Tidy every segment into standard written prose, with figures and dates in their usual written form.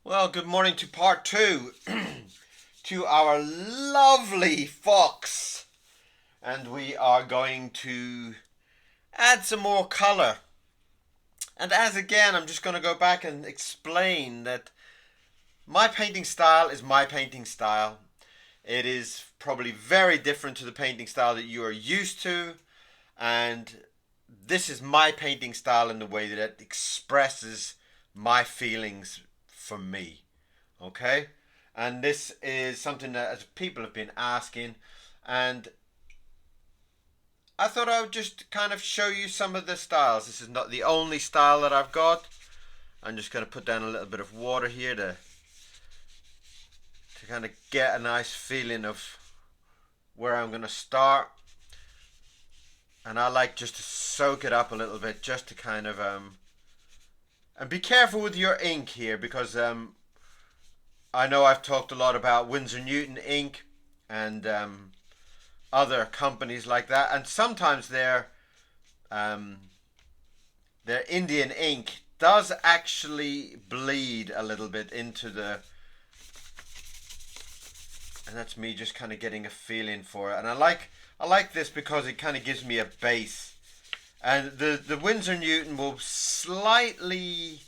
Well, good morning to part two to our lovely fox. And we are going to add some more color. And as again, I'm just going to go back and explain that my painting style is my painting style. It is probably very different to the painting style that you are used to. And this is my painting style in the way that it expresses my feelings for me. Okay? And this is something that as people have been asking, and I thought I would just kind of show you some of the styles. This is not the only style that I've got. I'm just going to put down a little bit of water here to kind of get a nice feeling of where I'm going to start. And I like just to soak it up a little bit, just to kind of and be careful with your ink here, because I know I've talked a lot about Winsor Newton ink and other companies like that, and sometimes their Indian ink does actually bleed a little bit into the, and that's me just kind of getting a feeling for it. And I like this because it kind of gives me a base. And the Winsor Newton will slightly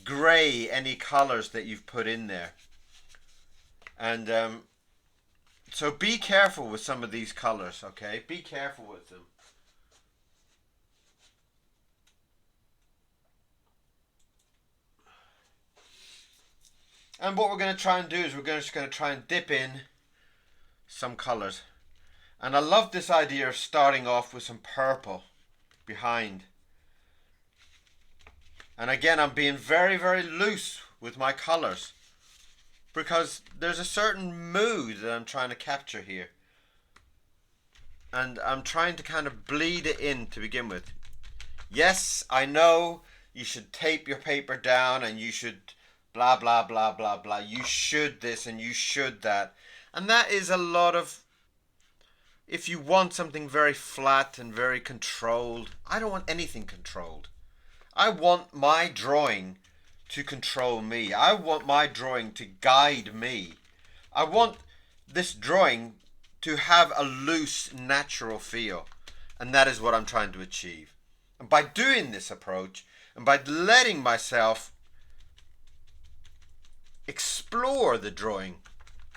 grey any colours that you've put in there. And so be careful with some of these colours, okay? Be careful with them. And what we're going to try and do is we're just going to try and dip in some colours. And I love this idea of starting off with some purple behind. And again, I'm being very, very loose with my colours, because there's a certain mood that I'm trying to capture here. And I'm trying to kind of bleed it in to begin with. Yes, I know you should tape your paper down and you should blah, blah, blah, blah, blah. You should this and you should that. And that is a lot of, if you want something very flat and very controlled. I don't want anything controlled. I want my drawing to control me. I want my drawing to guide me. I want this drawing to have a loose, natural feel. And that is what I'm trying to achieve. And by doing this approach, and by letting myself explore the drawing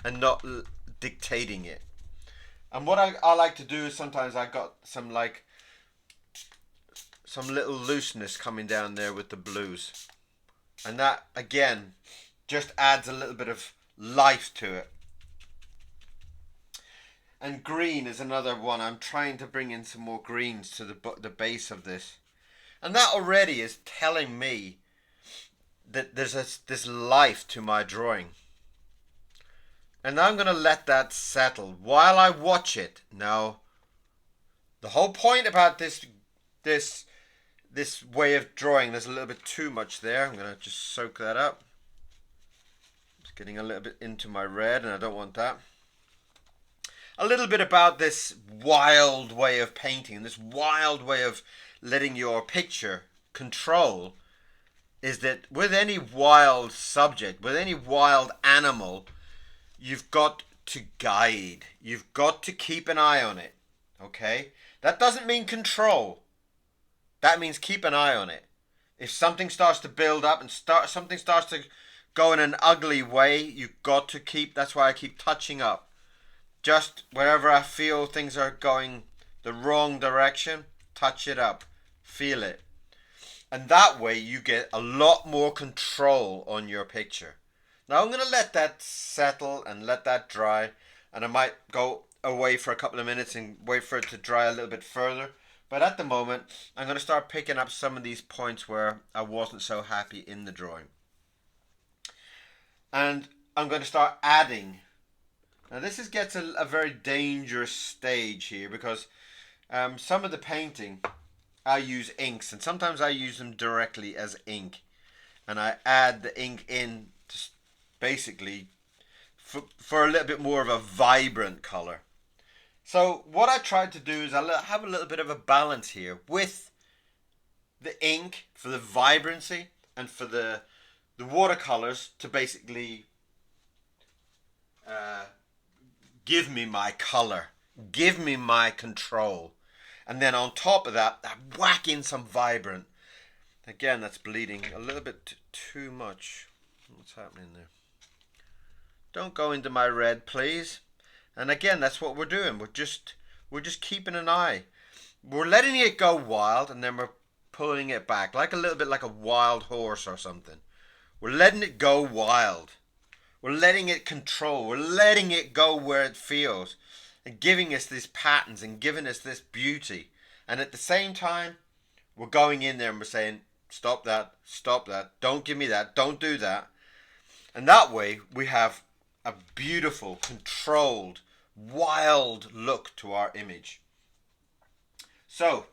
and not dictating it. And what I like to do is sometimes I got some little looseness coming down there with the blues. And that, again, just adds a little bit of life to it. And green is another one. I'm trying to bring in some more greens to the base of this. And that already is telling me that there's this life to my drawing. And I'm going to let that settle while I watch it. Now, the whole point about this way of drawing, there's a little bit too much there. I'm going to just soak that up. It's getting a little bit into my red, and I don't want that. A little bit about this wild way of painting, this wild way of letting your picture control, is that with any wild subject, with any wild animal, you've got to guide. You've got to keep an eye on it. Okay? That doesn't mean control. That means keep an eye on it. If something starts to build up and something starts to go in an ugly way, you've got to keep, that's why I keep touching up. Just wherever I feel things are going the wrong direction, touch it up. Feel it. And that way you get a lot more control on your picture. Now I'm going to let that settle and let that dry. And I might go away for a couple of minutes and wait for it to dry a little bit further. But at the moment, I'm going to start picking up some of these points where I wasn't so happy in the drawing. And I'm going to start adding. Now this gets a very dangerous stage here, because some of the painting I use inks, and sometimes I use them directly as ink. And I add the ink in to basically for a little bit more of a vibrant color. So what I tried to do is I have a little bit of a balance here with the ink for the vibrancy and for the the watercolors to basically give me my color, give me my control. And then on top of that, I whack in some vibrant. Again, that's bleeding a little bit too much. What's happening there? Don't go into my red, please. And again, that's what we're doing. We're just keeping an eye. We're letting it go wild, and then we're pulling it back, like a little bit like a wild horse or something. We're letting it go wild. We're letting it control. We're letting it go where it feels, and giving us these patterns and giving us this beauty. And at the same time, we're going in there and we're saying, stop that, don't give me that, don't do that. And that way we have a beautiful, controlled, wild look to our image. So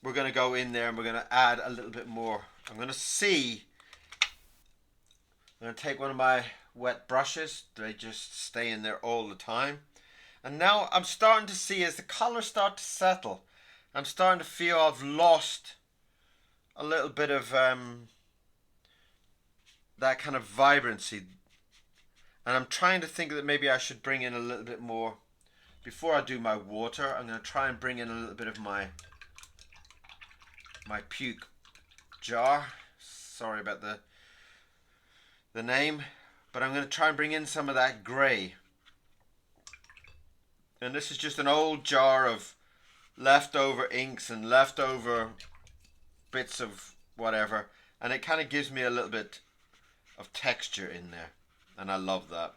we're going to go in there and we're going to add a little bit more. I'm going to take one of my wet brushes. They just stay in there all the time. And now I'm starting to see, as the colors start to settle, I'm starting to feel I've lost a little bit of that kind of vibrancy. And I'm trying to think that maybe I should bring in a little bit more. Before I do my water, I'm going to try and bring in a little bit of my puke jar. Sorry about the name. But I'm going to try and bring in some of that grey. And this is just an old jar of leftover inks and leftover bits of whatever. And it kind of gives me a little bit of texture in there. And I love that.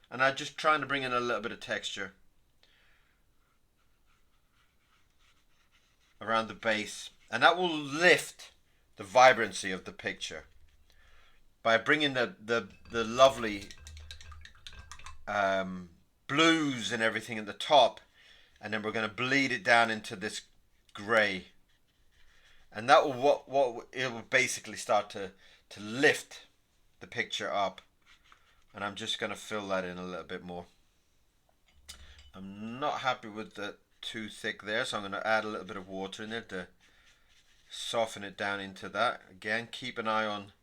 And I'm just trying to bring in a little bit of texture around the base. And that will lift the vibrancy of the picture by bringing the lovely blues and everything at the top, and then we're going to bleed it down into this grey, and that will it will basically start to lift the picture up. And I'm just going to fill that in a little bit more. I'm not happy with the too thick there, so I'm going to add a little bit of water in there to soften it down into that. Again, keep an eye on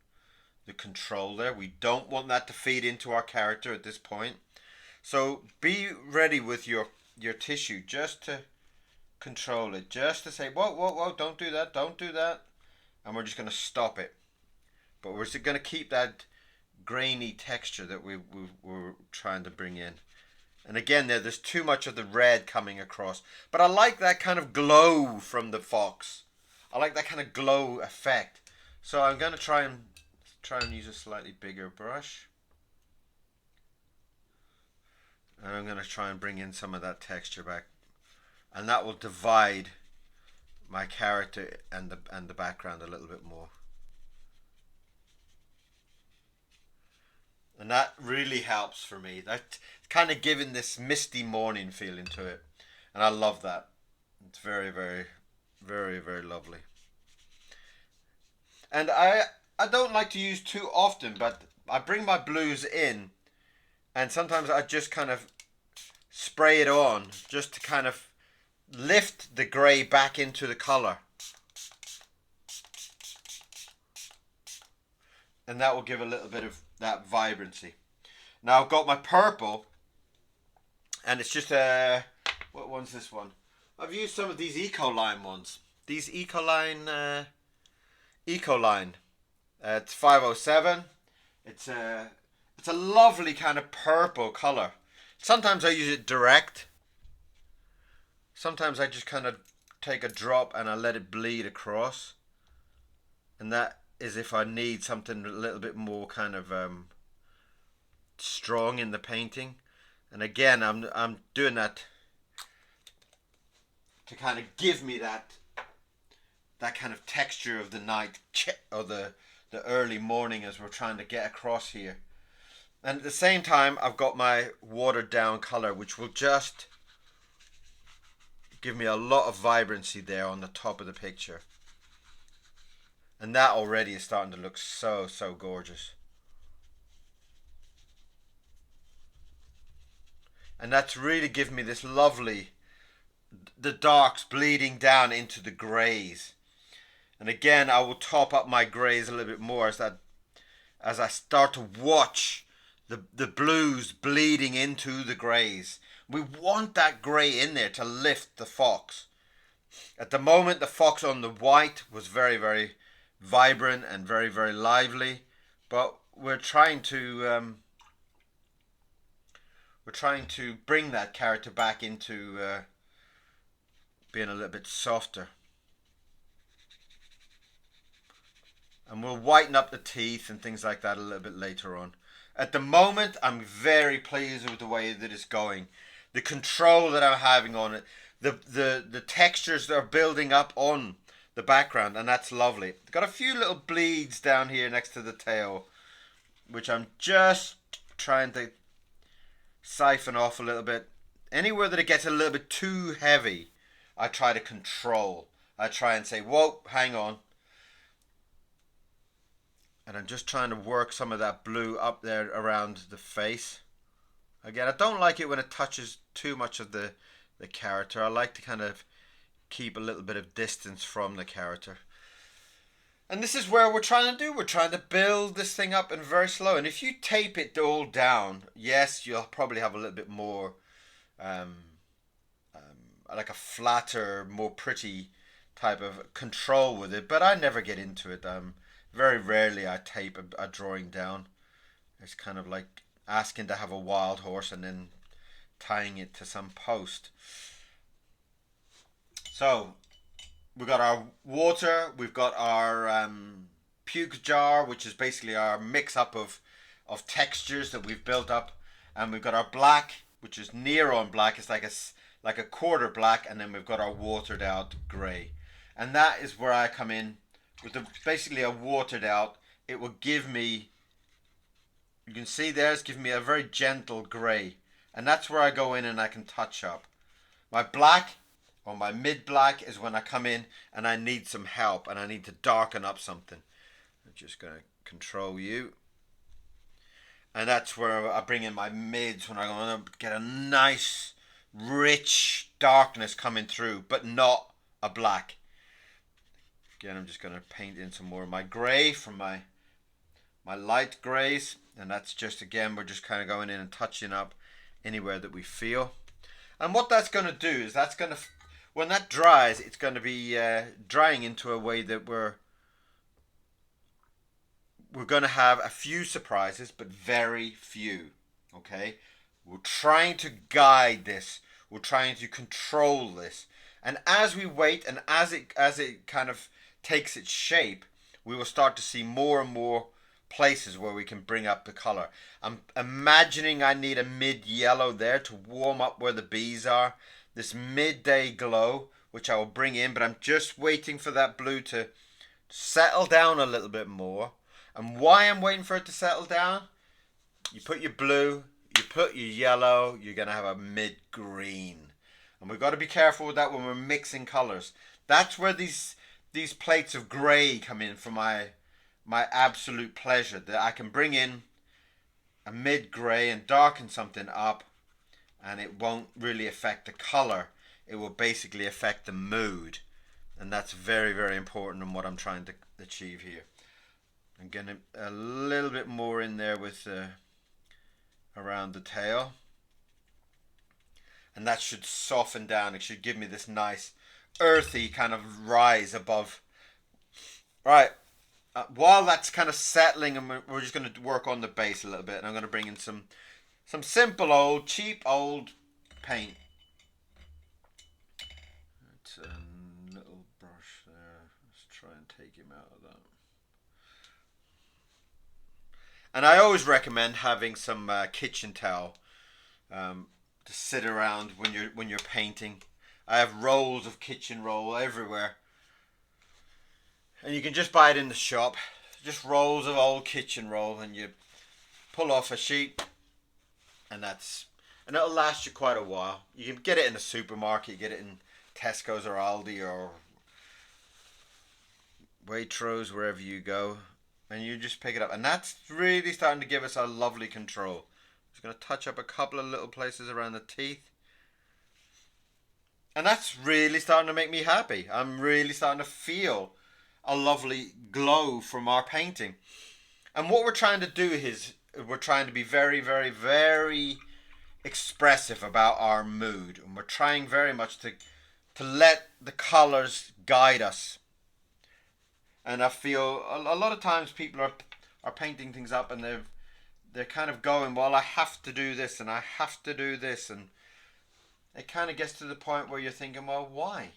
the control there. We don't want that to feed into our character at this point. So be ready with your tissue just to control it, just to say, whoa, don't do that, and we're just going to stop it. But we're just going to keep that grainy texture that we were trying to bring in. And again, there's too much of the red coming across, but I like that kind of glow from the fox. I like that kind of glow effect. So I'm going to try and use a slightly bigger brush. And I'm going to try and bring in some of that texture back. And that will divide my character and the background a little bit more. And that really helps for me. That's kind of giving this misty morning feeling to it. And I love that. It's very, very, very, very lovely. And I don't like to use too often, but I bring my blues in, and sometimes I just kind of spray it on just to kind of lift the grey back into the colour. And that will give a little bit of that vibrancy. Now I've got my purple, and it's just what one's this one? I've used some of these Ecoline ones. These Ecoline it's 507. It's a lovely kind of purple colour. Sometimes I use it direct. Sometimes I just kind of take a drop and I let it bleed across. And that is if I need something a little bit more kind of strong in the painting. And again, I'm doing that to kind of give me that kind of texture of the night or the early morning as we're trying to get across here. And at the same time, I've got my watered down color, which will just give me a lot of vibrancy there on the top of the picture. And that already is starting to look so gorgeous. And that's really given me this lovely, the darks bleeding down into the greys. And again, I will top up my greys a little bit more as that as I start to watch the blues bleeding into the greys. We want that grey in there to lift the fox. At the moment, the fox on the white was very, very vibrant and very, very lively, but we're trying to bring that character back into being a little bit softer. And we'll whiten up the teeth and things like that a little bit later on. At the moment, I'm very pleased with the way that it's going. The control that I'm having on it. The textures that are building up on the background, and that's lovely. Got a few little bleeds down here next to the tail, which I'm just trying to siphon off a little bit. Anywhere that it gets a little bit too heavy, I try to control. I try and say, whoa, hang on. And I'm just trying to work some of that blue up there around the face. Again, I don't like it when it touches too much of the character. I like to kind of keep a little bit of distance from the character. And this is where we're trying to do. We're trying to build this thing up and very slow. And if you tape it all down, yes, you'll probably have a little bit more, like a flatter, more pretty type of control with it. But I never get into it. Very rarely I tape a drawing down. It's kind of like asking to have a wild horse and then tying it to some post. So we've got our water, we've got our puke jar, which is basically our mix up of textures that we've built up, and we've got our black, which is near on black. It's like a quarter black, and then we've got our watered out grey, and that is where I come in with basically a watered out. It will give me, you can see there, it's giving me a very gentle grey, and that's where I go in and I can touch up. My black or my mid black is when I come in and I need some help and I need to darken up something. I'm just going to control you, and that's where I bring in my mids, when I want to get a nice rich darkness coming through, but not a black. Again, I'm just going to paint in some more of my grey from my light greys, and that's just, again, we're just kind of going in and touching up anywhere that we feel. And what that's going to do is that's going to, when that dries, it's going to be drying into a way that we're going to have a few surprises, but very few. Okay, we're trying to guide this, we're trying to control this, and as we wait and as it kind of takes its shape, we will start to see more and more places where we can bring up the color. I'm imagining I need a mid yellow there to warm up where the bees are, this midday glow, which I will bring in, but I'm just waiting for that blue to settle down a little bit more. And why I'm waiting for it to settle down, you put your blue, you put your yellow, you're going to have a mid green, and we've got to be careful with that when we're mixing colors. That's where these plates of grey come in for my absolute pleasure, that I can bring in a mid grey and darken something up, and it won't really affect the color. It will basically affect the mood, and that's very, very important in what I'm trying to achieve here. I'm getting a little bit more in there with around the tail, and that should soften down. It should give me this nice earthy kind of rise above. Right, while that's kind of settling, and we're just going to work on the base a little bit, and I'm going to bring in some simple old cheap old paint. It's a little brush there. Let's try and take him out of that. And I always recommend having some kitchen towel to sit around when you're painting. I have rolls of kitchen roll everywhere, and you can just buy it in the shop. Just rolls of old kitchen roll, and you pull off a sheet, and it'll last you quite a while. You can get it in a supermarket. You get it in Tesco's or Aldi or Waitrose, wherever you go, and you just pick it up, and that's really starting to give us a lovely control. Just going to touch up a couple of little places around the teeth, and that's really starting to make me happy. I'm really starting to feel a lovely glow from our painting. And what we're trying to do is we're trying to be very, very, very expressive about our mood, and we're trying very much to let the colors guide us. And I feel a lot of times people are painting things up, and they're kind of going, well, I have to do this and I have to do this, and it kind of gets to the point where you're thinking, well, why?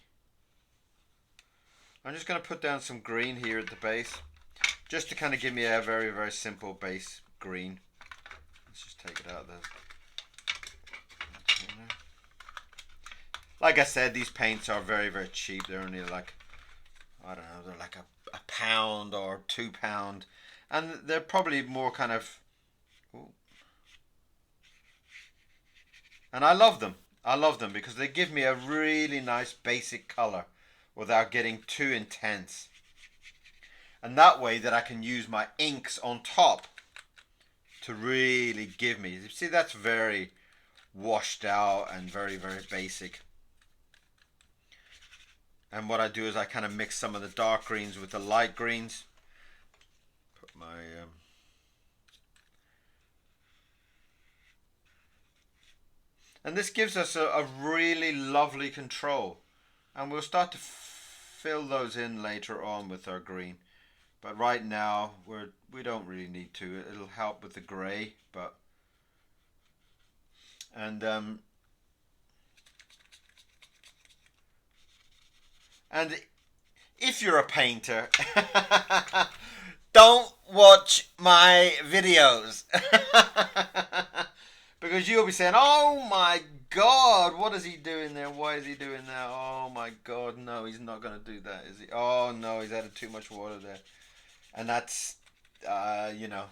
I'm just going to put down some green here at the base, just to kind of give me a very, very simple base green. Let's just take it out there. Like I said, these paints are very, very cheap. They're only like, I don't know, they're like a pound or £2. And they're probably more kind of, ooh. And I love them. I love them because they give me a really nice basic color without getting too intense. And that way that I can use my inks on top to really give me, you see, that's very washed out and very, very basic. And what I do is I kind of mix some of the dark greens with the light greens. Put my and this gives us a really lovely control, and we'll start to fill those in later on with our green, but right now we don't really need to. It'll help with the grey, but and if you're a painter, don't watch my videos. Because you'll be saying, oh my God, what is he doing there? Why is he doing that? Oh my God, no, he's not going to do that, is he? Oh no, he's added too much water there. And that's, you know,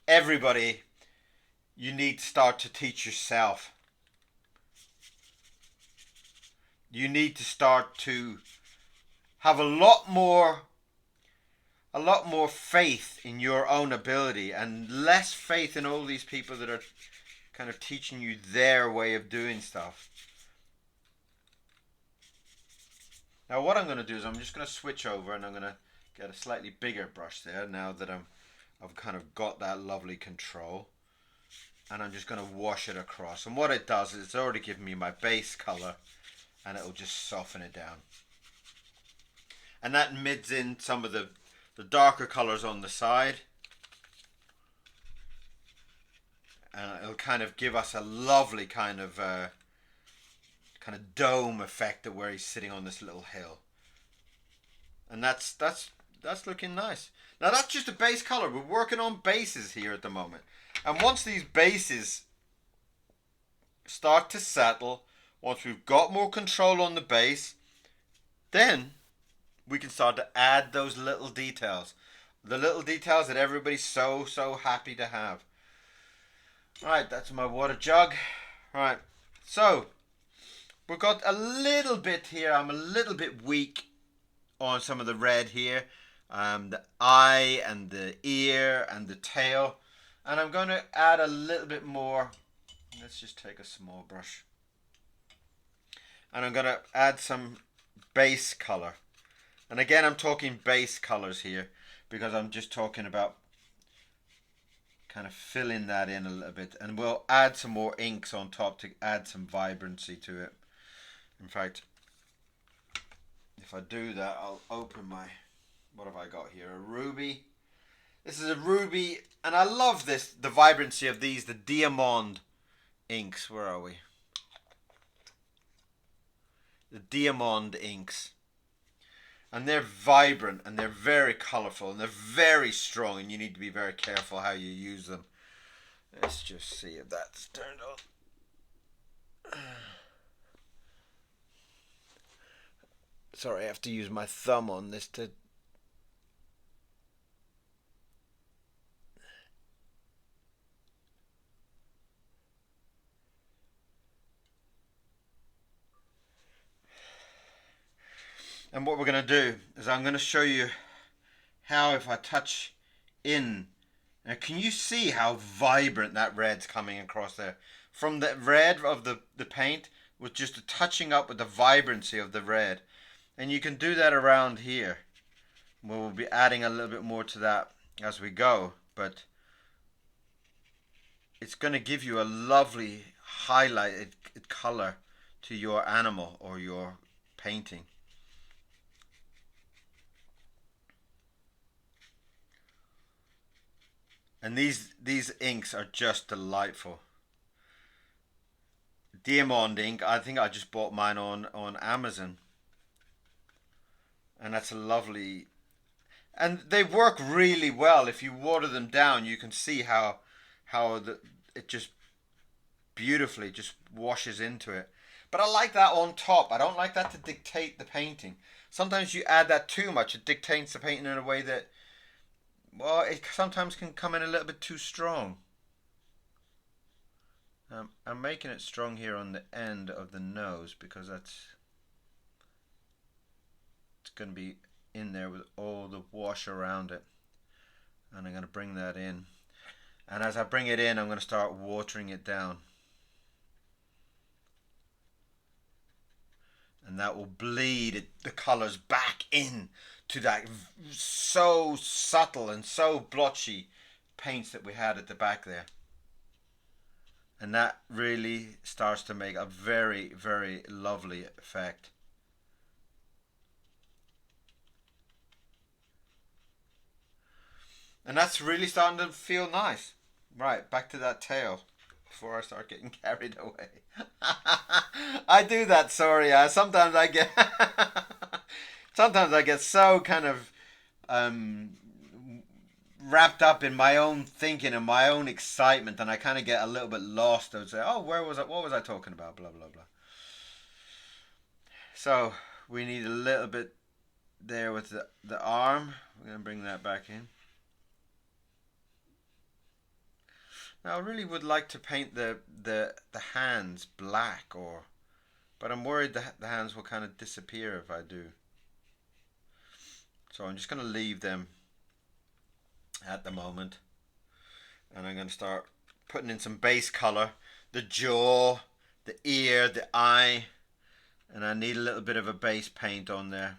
everybody, you need to start to teach yourself. You need to start to have a lot more faith in your own ability and less faith in all these people that are kind of teaching you their way of doing stuff. Now what I'm going to do is I'm just going to switch over, and I'm going to get a slightly bigger brush there now that I've kind of got that lovely control, and I'm just going to wash it across. And what it does is it's already given me my base color, and it'll just soften it down. And that mids in some of the darker colors on the side, and it'll kind of give us a lovely kind of dome effect of where he's sitting on this little hill. And that's looking nice. Now that's just a base color. We're working on bases here at the moment, and once these bases start to settle, once we've got more control on the base, then we can start to add those little details. The little details that everybody's so happy to have. Alright, that's my water jug. Alright, so we've got a little bit here. I'm a little bit weak on some of the red here. The eye and the ear and the tail. And I'm going to add a little bit more. Let's just take a small brush. And I'm going to add some base color. And again, I'm talking base colors here because I'm just talking about kind of filling that in a little bit. And we'll add some more inks on top to add some vibrancy to it. In fact, if I do that, I'll open my, what have I got here? A ruby. This is a ruby, and I love this, the vibrancy of these, the diamond inks. Where are we? The diamond inks. And they're vibrant, and they're very colourful, and they're very strong, and you need to be very careful how you use them. Let's just see if that's turned on. Sorry, I have to use my thumb on this to... And what we're going to do is I'm going to show you how, if I touch in, now can you see how vibrant that red's coming across there? From the red of the paint with just a touching up with the vibrancy of the red. And you can do that around here. We'll be adding a little bit more to that. as we go, but it's going to give you a lovely highlighted color to your animal or your painting. And these inks are just delightful. Diamond ink, I think I just bought mine on Amazon, and that's a lovely, and they work really well. If you water them down, you can see how it just beautifully just washes into it. But I like that on top. I don't like that to dictate the painting. Sometimes you add that too much, it dictates the painting in a way that, well, it sometimes can come in a little bit too strong. I'm making it strong here on the end of the nose because it's going to be in there with all the wash around it. And I'm going to bring that in. And as I bring it in, I'm going to start watering it down. And that will bleed the colours back in to that so subtle and so blotchy paints that we had at the back there. And that really starts to make a very, very lovely effect. And that's really starting to feel nice. Right, back to that tail before I start getting carried away. I do that, sorry. Sometimes I get sometimes I get so kind of wrapped up in my own thinking and my own excitement, and I kind of get a little bit lost. I would say, "Oh, where was I? What was I talking about?" Blah blah blah. So we need a little bit there with the arm. We're gonna bring that back in. Now I really would like to paint the hands black, but I'm worried the hands will kind of disappear if I do. So I'm just going to leave them at the moment, and I'm going to start putting in some base color, the jaw, the ear, the eye, and I need a little bit of a base paint on there.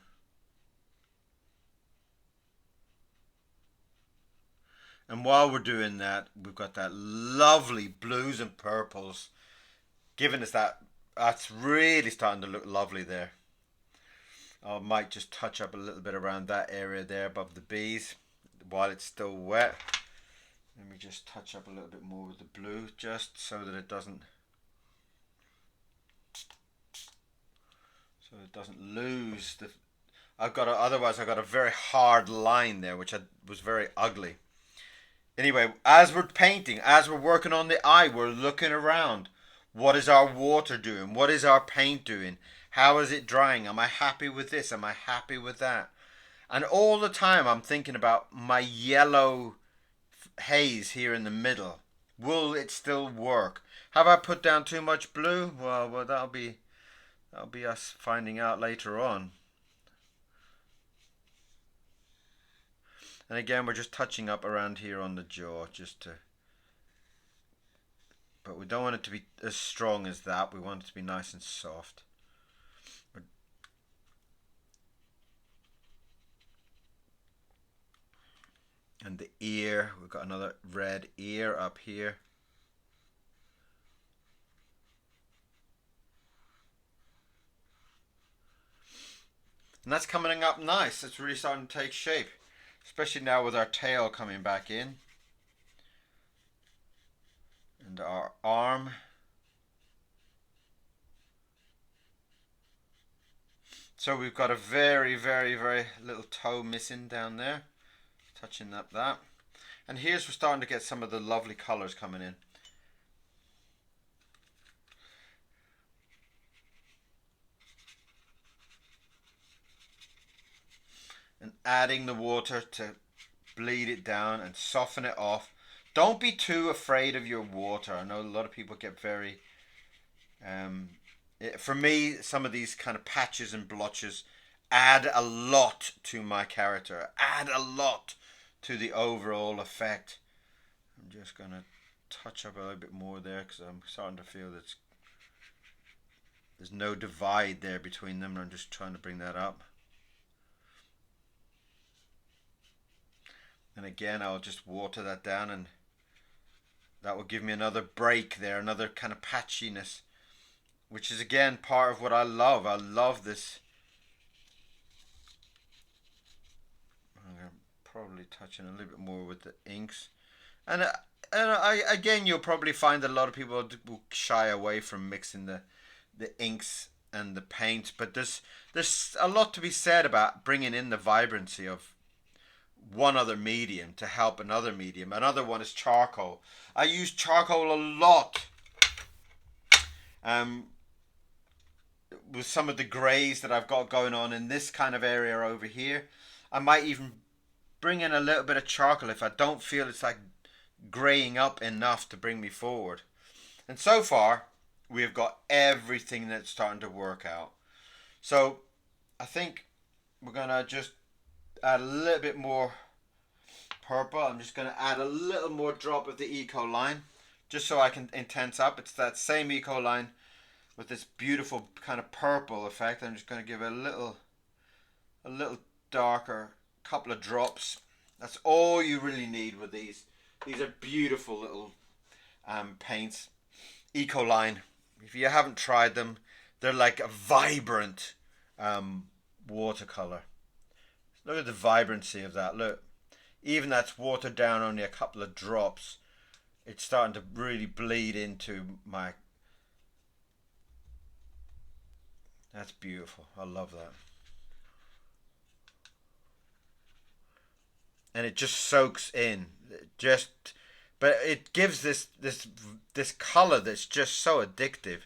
And while we're doing that, we've got that lovely blues and purples giving us that's really starting to look lovely there. I might just touch up a little bit around that area there above the bees while it's still wet. Let me just touch up a little bit more with the blue just so that it doesn't lose the. Otherwise I've got a very hard line there which was very ugly. Anyway, as we're painting, as we're working on the eye, we're looking around. What is our water doing? What is our paint doing? How is it drying? Am I happy with this? Am I happy with that? And all the time I'm thinking about my yellow haze here in the middle. Will it still work? Have I put down too much blue? Well, that'll be us finding out later on. And again, we're just touching up around here on the jaw, but we don't want it to be as strong as that. We want it to be nice and soft. And the ear, we've got another red ear up here. And that's coming up nice. It's really starting to take shape. Especially now with our tail coming back in. And our arm. So we've got a very, very, very little toe missing down there. Touching up that. And here's we're starting to get some of the lovely colours coming in. And adding the water to bleed it down and soften it off. Don't be too afraid of your water. I know a lot of people get very for me, some of these kind of patches and blotches add a lot to my character, add a lot to the overall effect. I'm just going to touch up a little bit more there because I'm starting to feel that there's no divide there between them. I'm just trying to bring that up. And again, I'll just water that down, and that will give me another break there, another kind of patchiness, which is again part of what I love. I love this. I'm going to probably touch in a little bit more with the inks. And again, you'll probably find that a lot of people will shy away from mixing the inks and the paint, but there's a lot to be said about bringing in the vibrancy of one other medium to help another medium. Another one is charcoal. I use charcoal a lot with some of the greys that I've got going on in this kind of area over here. I might even bring in a little bit of charcoal if I don't feel it's like graying up enough to bring me forward. And so far we've got everything that's starting to work out. So I think we're gonna just add a little bit more purple. I'm just gonna add a little more drop of the Eco line just so I can intense up. It's that same Eco line with this beautiful kind of purple effect. I'm just gonna give it a little darker, couple of drops. That's all you really need with these. These are beautiful little paints. Eco line. If you haven't tried them, they're like a vibrant watercolor. Look at the vibrancy of that. Look, even that's watered down only a couple of drops. It's starting to really bleed into my. That's beautiful. I love that. And it just soaks in. But it gives this color that's just so addictive.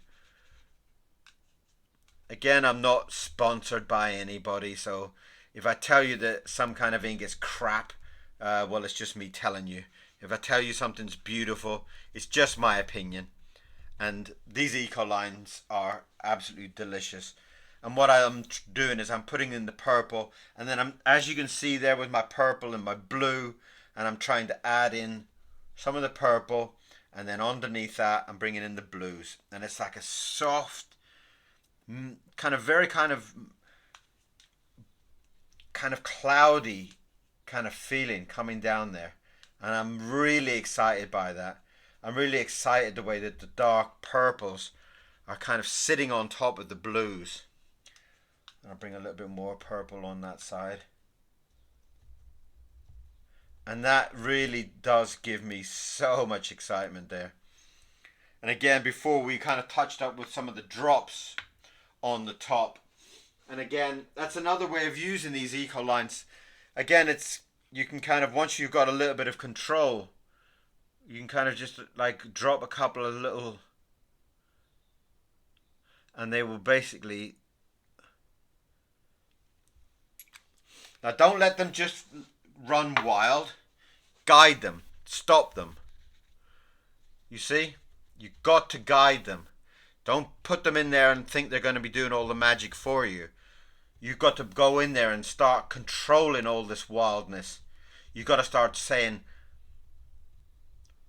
Again, I'm not sponsored by anybody, so if I tell you that some kind of ink is crap, well, it's just me telling you. If I tell you something's beautiful, it's just my opinion. And these Eco lines are absolutely delicious. And what I'm doing is I'm putting in the purple, and then as you can see there with my purple and my blue, and I'm trying to add in some of the purple, and then underneath that I'm bringing in the blues, and it's like a soft, very kind of cloudy kind of feeling coming down there, and I'm really excited by that. I'm really excited the way that the dark purples are kind of sitting on top of the blues. I'll bring a little bit more purple on that side. And that really does give me so much excitement there. And again, before we kind of touched up with some of the drops on the top. And again, that's another way of using these Eco lines. Again, you can kind of, once you've got a little bit of control, you can kind of just like drop a couple of little, and they will basically. Now don't let them just run wild. Guide them. Stop them. You see? You've got to guide them. Don't put them in there and think they're going to be doing all the magic for you. You've got to go in there and start controlling all this wildness. You've got to start saying,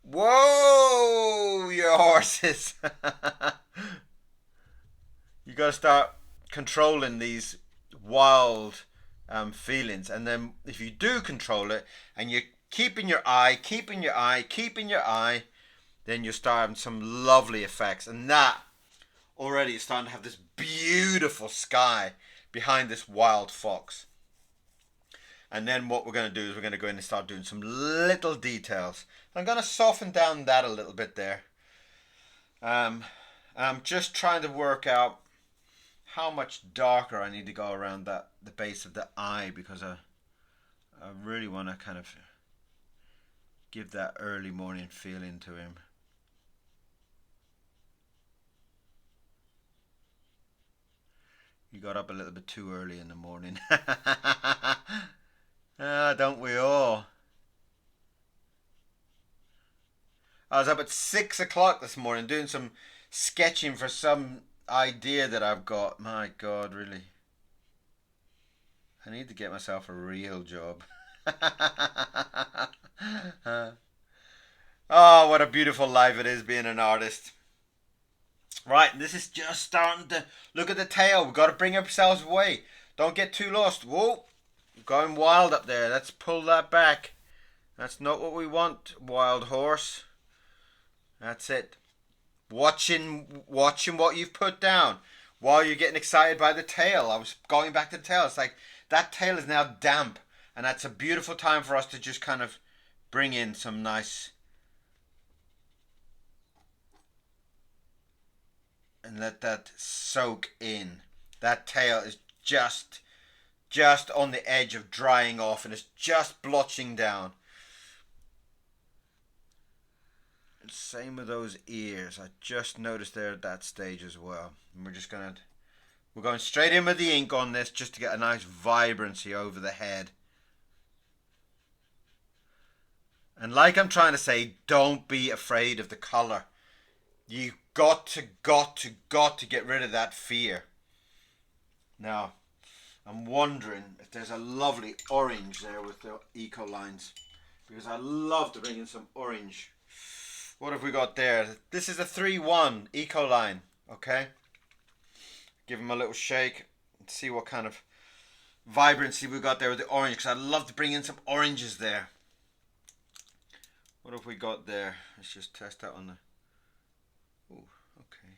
whoa, your horses. You've got to start controlling these wild feelings, and then if you do control it and you're keeping your eye, then you start having some lovely effects. And that already is starting to have this beautiful sky behind this wild fox. And then what we're going to do is we're going to go in and start doing some little details. I'm going to soften down that a little bit there. I'm just trying to work out how much darker I need to go around the base of the eye, because I really want to kind of give that early morning feeling to him. You got up a little bit too early in the morning. Don't we all? I was up at 6 o'clock this morning doing some sketching for some idea that I've got. My God, really. I need to get myself a real job. Oh, what a beautiful life it is being an artist. Right, this is just starting to look at the tail. We've got to bring ourselves away. Don't get too lost. Whoa, going wild up there. Let's pull that back. That's not what we want, wild horse. That's it. Watching what you've put down while you're getting excited by the tail. I was going back to the tail. It's like that tail is now damp, and that's a beautiful time for us to just kind of bring in some nice and let that soak in. That tail is just on the edge of drying off, and it's just blotching down. Same with those ears. I just noticed they're at that stage as well. And we're going straight in with the ink on this just to get a nice vibrancy over the head. And like I'm trying to say, don't be afraid of the colour. You got to get rid of that fear. Now, I'm wondering if there's a lovely orange there with the eco lines, because I love to bring in some orange. What have we got there? This is a 3-1 eco line. Okay, give them a little shake and see what kind of vibrancy we got there with the orange, because I'd love to bring in some oranges there. What have we got there? Let's just test that on the... Ooh, okay.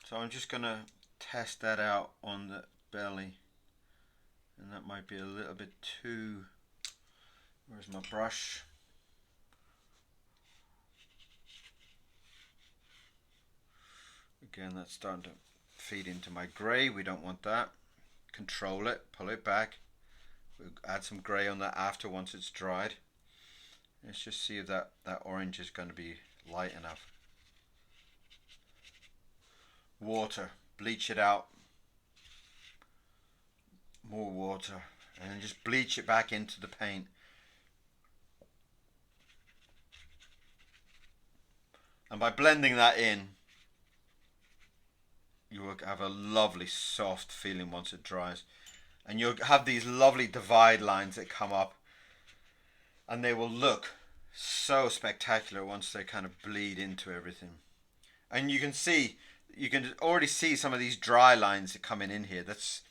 So I'm just gonna test that out on the belly, and that might be a little bit too... Where's my brush? Again, that's starting to feed into my grey. We don't want that. Control it, pull it back. We'll add some grey on that after, once it's dried. Let's just see if that orange is going to be light enough. Water, bleach it out. More water, and then just bleach it back into the paint. And by blending that in, you will have a lovely soft feeling once it dries. And you'll have these lovely divide lines that come up, and they will look so spectacular once they kind of bleed into everything. And you can already see some of these dry lines that coming in here. That's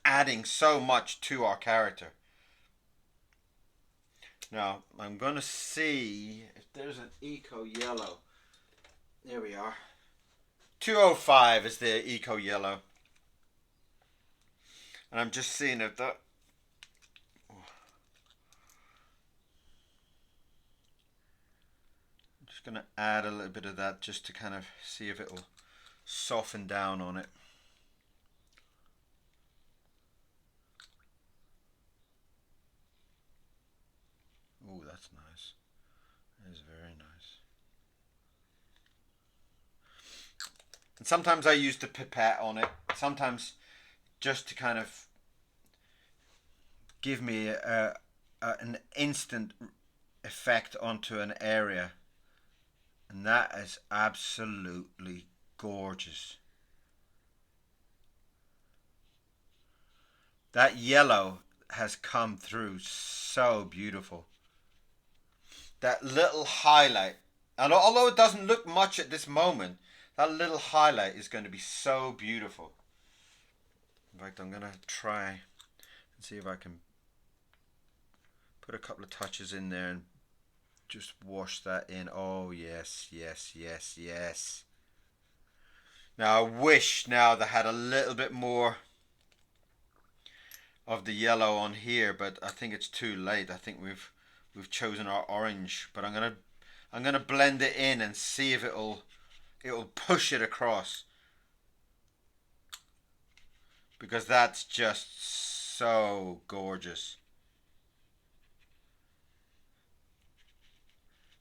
adding so much to our character. Now I'm going to see if there's an eco yellow. There we are. 205 is the eco yellow, and I'm just seeing if that... I'm just going to add a little bit of that just to kind of see if it'll soften down on it. Oh, that's nice. That is very nice. And sometimes I use the pipette on it. Sometimes just to kind of give me an instant effect onto an area. And that is absolutely gorgeous. That yellow has come through so beautiful. That little highlight, and although it doesn't look much at this moment, that little highlight is going to be so beautiful. In fact, I'm going to try and see if I can put a couple of touches in there and just wash that in. Oh yes, yes, yes, yes. Now I wish now they had a little bit more of the yellow on here, but I think it's too late. I think we've chosen our orange, but I'm gonna blend it in and see if it'll push it across, because that's just so gorgeous.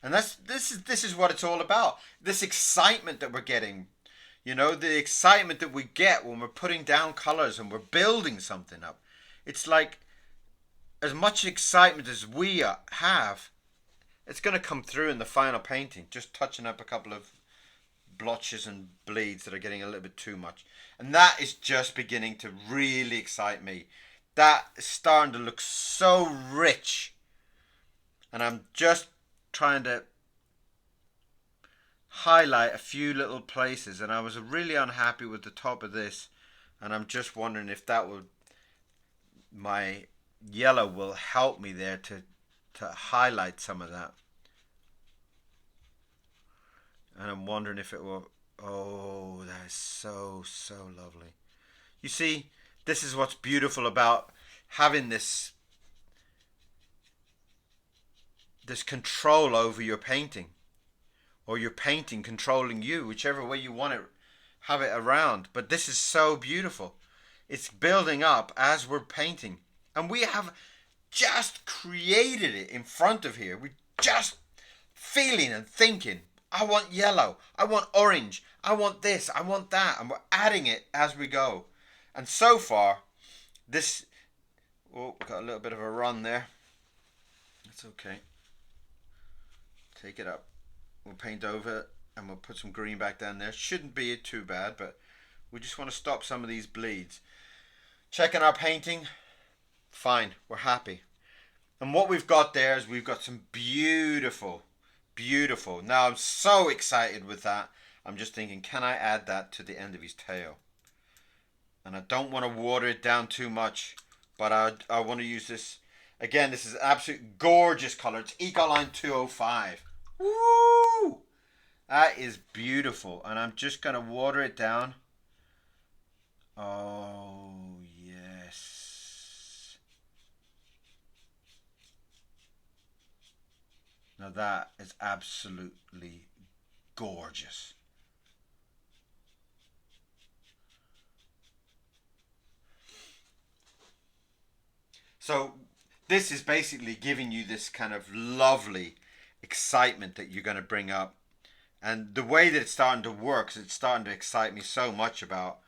And this is what it's all about. This excitement that we're getting, you know, the excitement that we get when we're putting down colors and we're building something up. It's like as much excitement as we have, it's going to come through in the final painting, just touching up a couple of blotches and bleeds that are getting a little bit too much. And that is just beginning to really excite me. That is starting to look so rich. And I'm just trying to highlight a few little places, and I was really unhappy with the top of this, and I'm just wondering if that will, my yellow will help me there to to highlight some of that. And I'm wondering if it will... Oh, that is so, so lovely. You see, this is what's beautiful about having this control over your painting, or your painting controlling you, whichever way you want to have it around. But this is so beautiful. It's building up as we're painting, and we have just created it in front of here. We're just feeling and thinking, I want yellow, I want orange, I want this, I want that, and we're adding it as we go. And so far, this... Oh, got a little bit of a run there. That's okay. Take it up. We'll paint over it, and we'll put some green back down there. Shouldn't be too bad, but we just want to stop some of these bleeds. Checking our painting. Fine, we're happy. And what we've got there is we've got some beautiful, beautiful. Now I'm so excited with that. I'm just thinking, can I add that to the end of his tail? And I don't want to water it down too much, but I want to use this. Again, this is an absolute gorgeous color. It's Ecoline 205. Woo! That is beautiful. And I'm just going to water it down. Oh, yes. Now that is absolutely gorgeous. So this is basically giving you this kind of lovely excitement that you're going to bring up. And the way that it's starting to work, it's starting to excite me so much about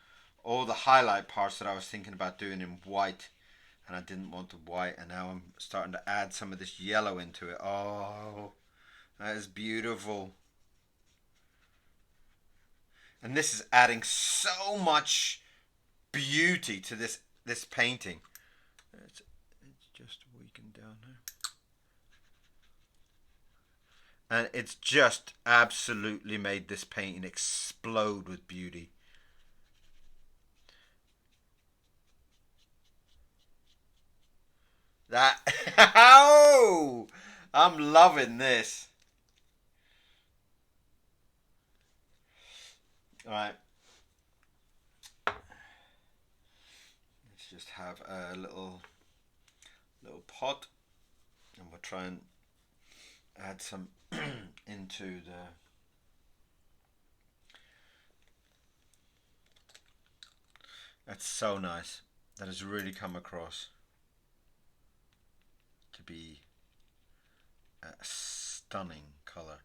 all the highlight parts that I was thinking about doing in white. And I didn't want the white, and now I'm starting to add some of this yellow into it. Oh, that is beautiful. And this is adding so much beauty to this painting. It's just weakened down now. And it's just absolutely made this painting explode with beauty. That, oh, I'm loving this. All right. Let's just have a little pot, and we'll try and add some into the... That's so nice. That has really come across to be a stunning color.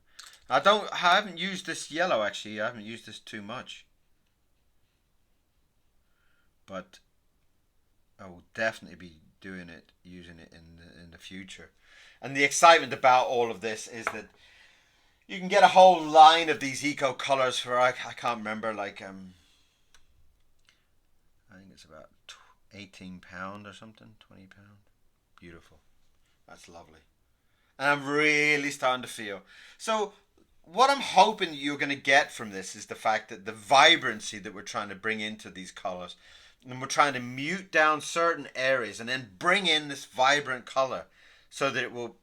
I haven't used this yellow actually. I haven't used this too much, but I will definitely be using it in the future. And the excitement about all of this is that you can get a whole line of these eco colors for I can't remember, like I think it's about £18 or something, £20. Beautiful. That's lovely. And I'm really starting to feel. So what I'm hoping you're going to get from this is the fact that the vibrancy that we're trying to bring into these colors, and we're trying to mute down certain areas and then bring in this vibrant color so that it will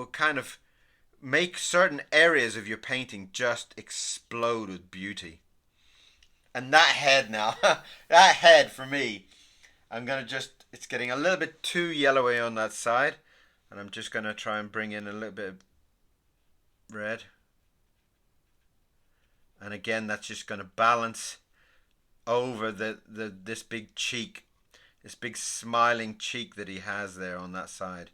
kind of make certain areas of your painting just explode with beauty. And that head now, that head for me, I'm going to just, it's getting a little bit too yellowy on that side, and I'm just going to try and bring in a little bit of red. And again, that's just going to balance over this big cheek, this big smiling cheek that he has there on that side.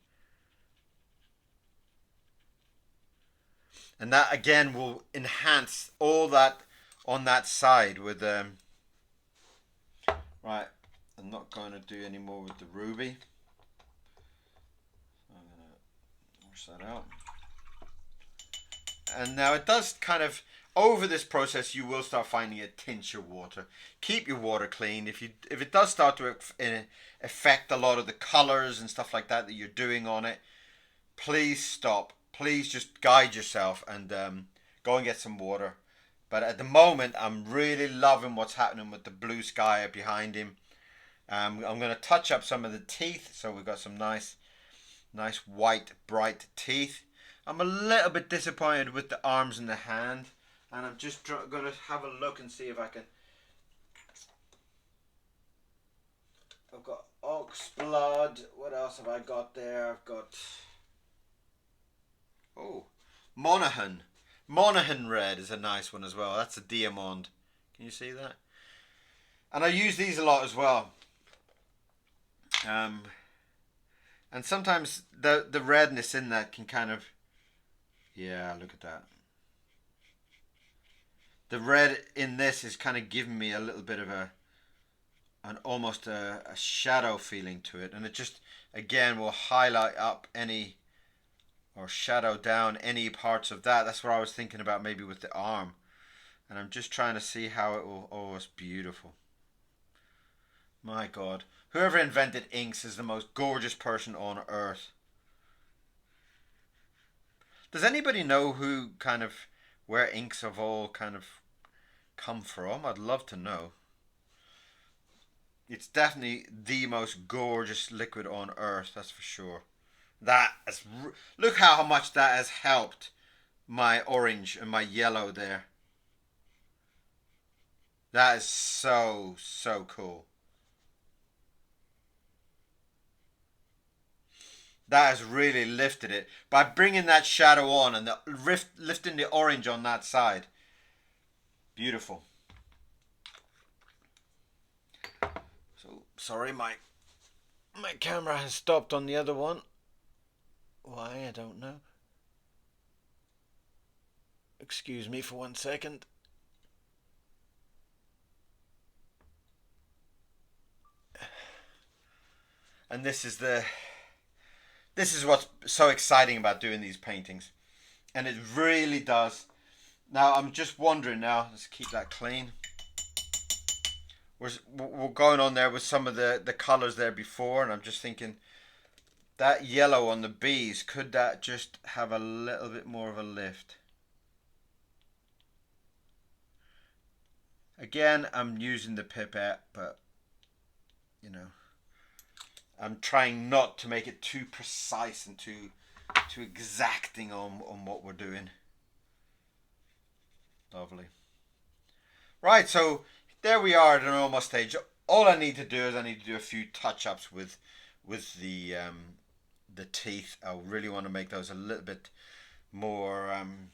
And that again will enhance all that on that side with right. I'm not going to do any more with the ruby. I'm going to wash that out. And now it does kind of, over this process, you will start finding it tints your water. Keep your water clean. If it does start to affect a lot of the colors and stuff like that you're doing on it, please stop. Please just guide yourself and go and get some water. But at the moment, I'm really loving what's happening with the blue sky behind him. I'm going to touch up some of the teeth, so we've got some nice Nice white bright teeth. I'm a little bit disappointed with the arms and the hand, and I'm just going to have a look and see if I can. I've got ox blood. What else have I got there? I've got, oh, Monaghan. Monaghan red is a nice one as well. That's a diamond. Can you see that? And I use these a lot as well. And sometimes the redness in that can kind of, yeah, look at that. The red in this is kind of giving me a little bit of an almost a shadow feeling to it, and it just again will highlight up any or shadow down any parts of that. That's what I was thinking about, maybe with the arm, and I'm just trying to see how it will. Oh, it's beautiful. My God, whoever invented inks is the most gorgeous person on earth. Does anybody know who kind of where inks have all kind of come from? I'd love to know. It's definitely the most gorgeous liquid on earth, that's for sure. Look how much that has helped my orange and my yellow there. That is so, so cool. That has really lifted it by bringing that shadow on and lifting the orange on that side. Beautiful. So sorry, my camera has stopped on the other one. Why, I don't know. Excuse me for 1 second. And this is what's so exciting about doing these paintings. And it really does. Now I'm just wondering now, let's keep that clean. We're going on there with some of the colours there before, and I'm just thinking that yellow on the bees, could that just have a little bit more of a lift? Again, I'm using the pipette, but you know, I'm trying not to make it too precise and too exacting on what we're doing. Lovely. Right, so there we are at an almost stage. All I need to do is I need to do a few touch-ups with the teeth. I really want to make those a little bit more and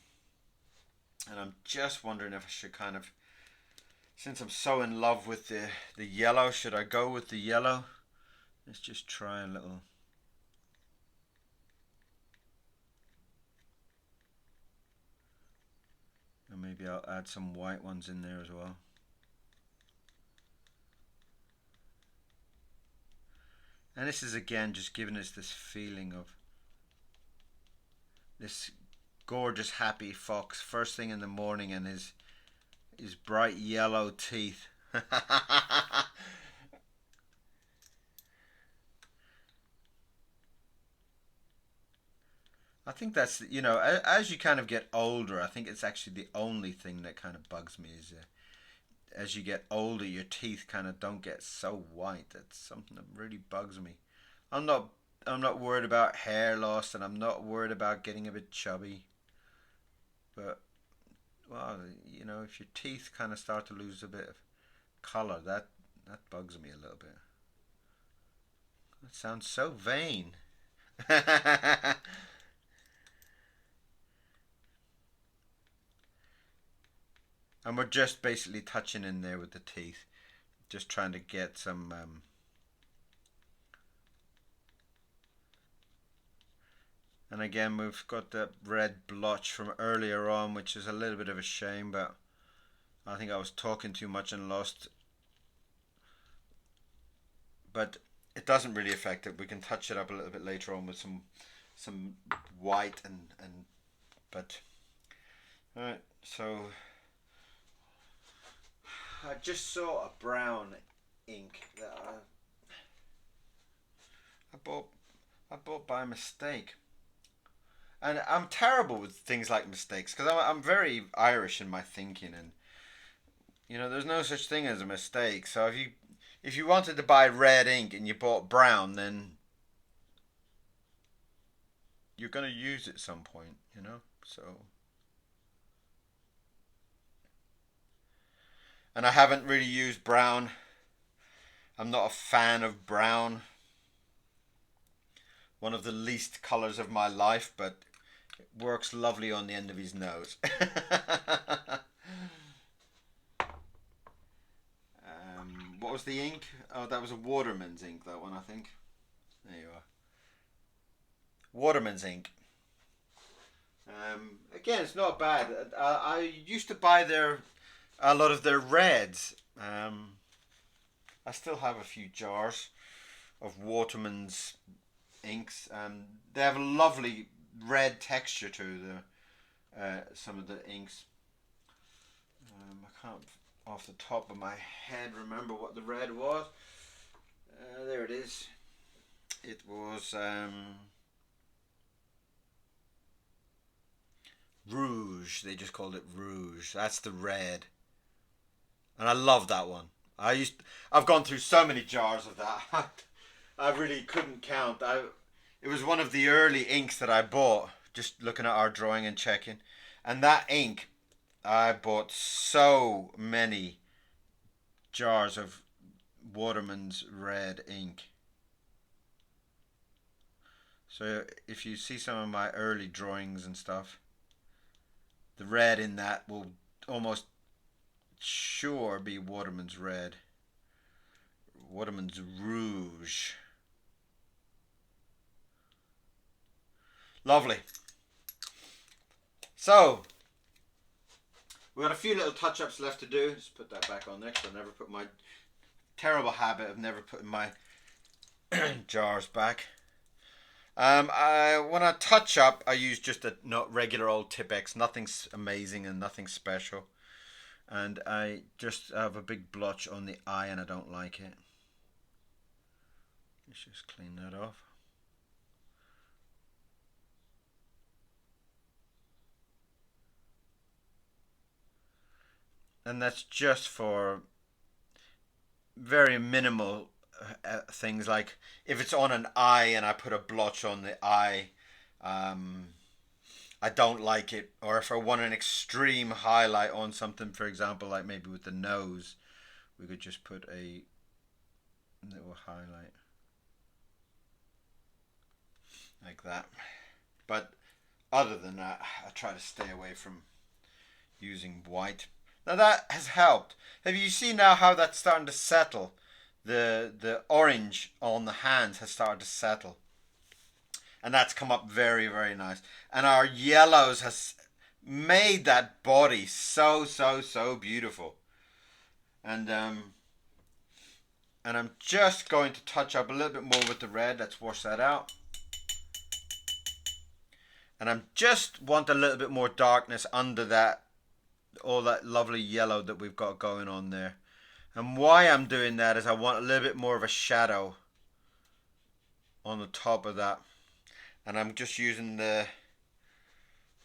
I'm just wondering if I should kind of, since I'm so in love with the yellow, should I go with the yellow? Let's just try a little. And maybe I'll add some white ones in there as well. And this is again just giving us this feeling of this gorgeous happy fox first thing in the morning and his bright yellow teeth. I think that's, you know, as you kind of get older, I think it's actually the only thing that kind of bugs me is as you get older, your teeth kind of don't get so white. That's something that really bugs me. I'm not I'm not worried about hair loss, and I'm not worried about getting a bit chubby. But well, you know, if your teeth kind of start to lose a bit of color, that bugs me a little bit. That sounds so vain. And we're just basically touching in there with the teeth, just trying to get some. And again, we've got that red blotch from earlier on, which is a little bit of a shame, but I think I was talking too much and lost. But it doesn't really affect it. We can touch it up a little bit later on with some white and but all right. So I just saw a brown ink that I bought by mistake. And I'm terrible with things like mistakes because I'm very Irish in my thinking, and you know there's no such thing as a mistake. So if you wanted to buy red ink and you bought brown, then you're going to use at some point, you know. So, and I haven't really used brown. I'm not a fan of brown. One of the least colors of my life, but it works lovely on the end of his nose. What was the ink? Oh, that was a Waterman's ink, that one, I think. There you are. Waterman's ink. Again, it's not bad. I used to buy a lot of their reds. I still have a few jars of Waterman's inks. They have a lovely red texture to some of the inks. I can't, off the top of my head, remember what the red was. There it is. It was Rouge. They just called it Rouge. That's the red, and I love that one. I've gone through so many jars of that. I really couldn't count. It was one of the early inks that I bought. Just looking at our drawing and checking, and that ink, I bought so many jars of Waterman's red ink. So if you see some of my early drawings and stuff, the red in that will almost sure be Waterman's red. Waterman's Rouge. Lovely. So, we've got a few little touch-ups left to do. Just put that back on there, because I never put my terrible habit of never putting my jars back. When I touch up, I use just a regular old Tipp-Ex, nothing amazing and nothing special. And I just have a big blotch on the eye and I don't like it. Let's just clean that off. And that's just for very minimal things, like if it's on an eye and I put a blotch on the eye, I don't like it. Or if I want an extreme highlight on something, for example, like maybe with the nose, we could just put a little highlight like that. But other than that, I try to stay away from using white. Now that has helped. Have you seen now how that's starting to settle? The orange on the hands has started to settle. And that's come up very, very nice. And our yellows has made that body so beautiful. And I'm just going to touch up a little bit more with the red. Let's wash that out. And I just want a little bit more darkness under that, all that lovely yellow that we've got going on there. And why I'm doing that is I want a little bit more of a shadow on the top of that. And I'm just using the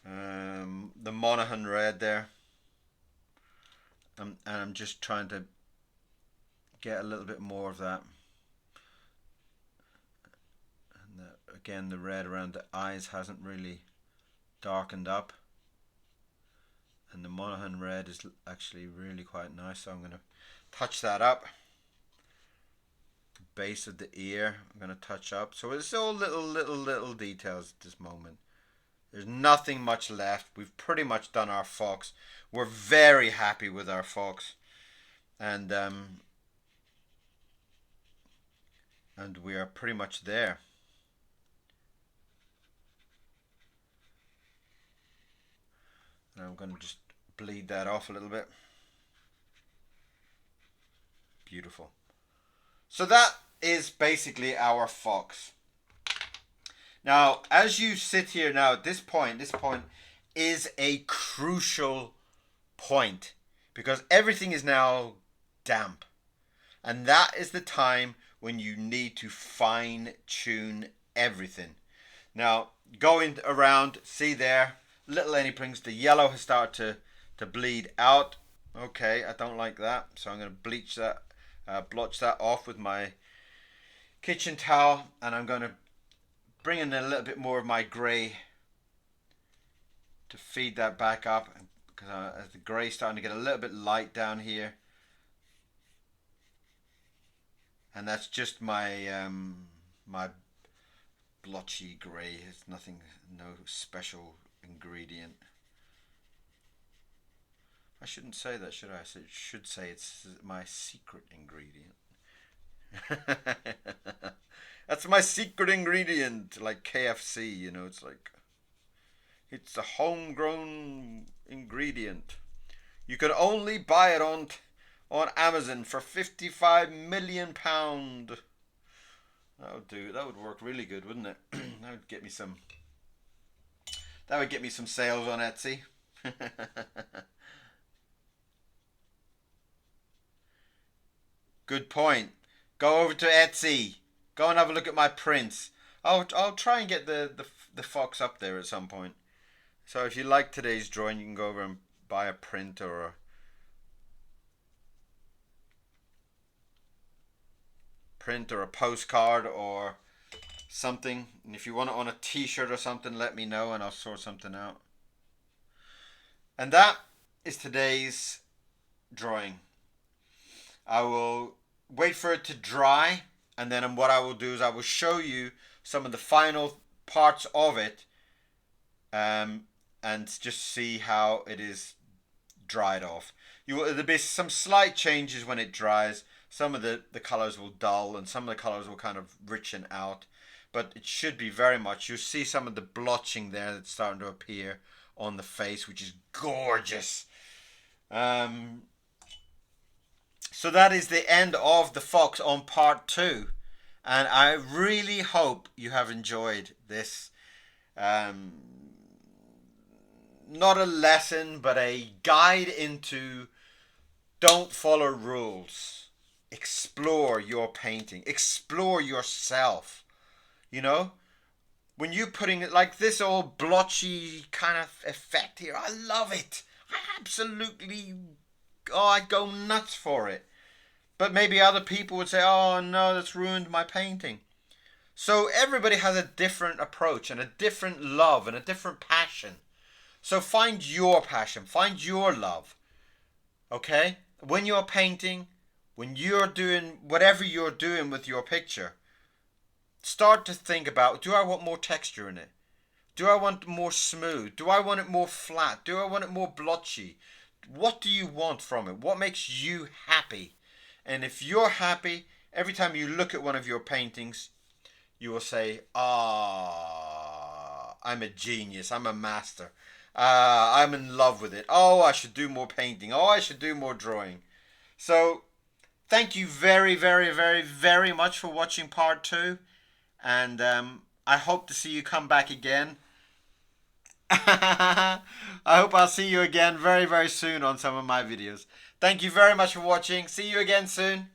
Monaghan red there. And I'm just trying to get a little bit more of that. And again, the red around the eyes hasn't really darkened up. And the Monaghan red is actually really quite nice, so I'm going to touch that up. The base of the ear, I'm going to touch up. So it's all little details at this moment. There's nothing much left. We've pretty much done our fox. We're very happy with our fox. And we are pretty much there. And I'm going to just bleed that off a little bit. Beautiful. So that is basically our fox. Now, as you sit here now at this point is a crucial point because everything is now damp. And that is the time when you need to fine tune everything. Now, going around, see there, little anythings, the yellow has started to bleed out. Okay, I don't like that, so I'm going to bleach that, blotch that off with my kitchen towel, and I'm going to bring in a little bit more of my grey to feed that back up, because as the grey's starting to get a little bit light down here. And that's just my my blotchy grey. It's nothing, no special ingredient. I shouldn't say that, should I? I should say it's my secret ingredient. That's my secret ingredient, like KFC, you know, it's like, it's a homegrown ingredient. You can only buy it on Amazon for £55 million. That would do. That would work really good, wouldn't it? That would get me some. That would get me some sales on Etsy. Good point. Go over to Etsy. Go and have a look at my prints. I'll try and get the fox up there at some point. So if you like today's drawing, you can go over and buy a print or a postcard or something. And if you want it on a t-shirt or something, let me know and I'll sort something out. And that is today's drawing. I will wait for it to dry, and then what I will do is I will show you some of the final parts of it, and just see how it is dried off. There'll be some slight changes when it dries. Some of the colors will dull and some of the colors will kind of richen out, but it should be very much, you'll see some of the blotching there that's starting to appear on the face, which is gorgeous. So that is the end of the fox on part 2, and I really hope you have enjoyed this. Not a lesson, but a guide into don't follow rules. Explore your painting. Explore yourself. You know? When you're putting it like this all blotchy kind of effect here, I love it. I absolutely, I go nuts for it. But maybe other people would say, oh no, that's ruined my painting. So everybody has a different approach and a different love and a different passion. So find your passion, find your love. Okay? When you're painting, when you're doing whatever you're doing with your picture, start to think about, do I want more texture in it? Do I want more smooth? Do I want it more flat? Do I want it more blotchy? What do you want from it? What makes you happy? And if you're happy, every time you look at one of your paintings, you will say, I'm a genius. I'm a master. I'm in love with it. Oh, I should do more painting. Oh, I should do more drawing. So, thank you very, very, very, very much for watching part 2. And I hope to see you come back again. I hope I'll see you again very, very soon on some of my videos. Thank you very much for watching. See you again soon.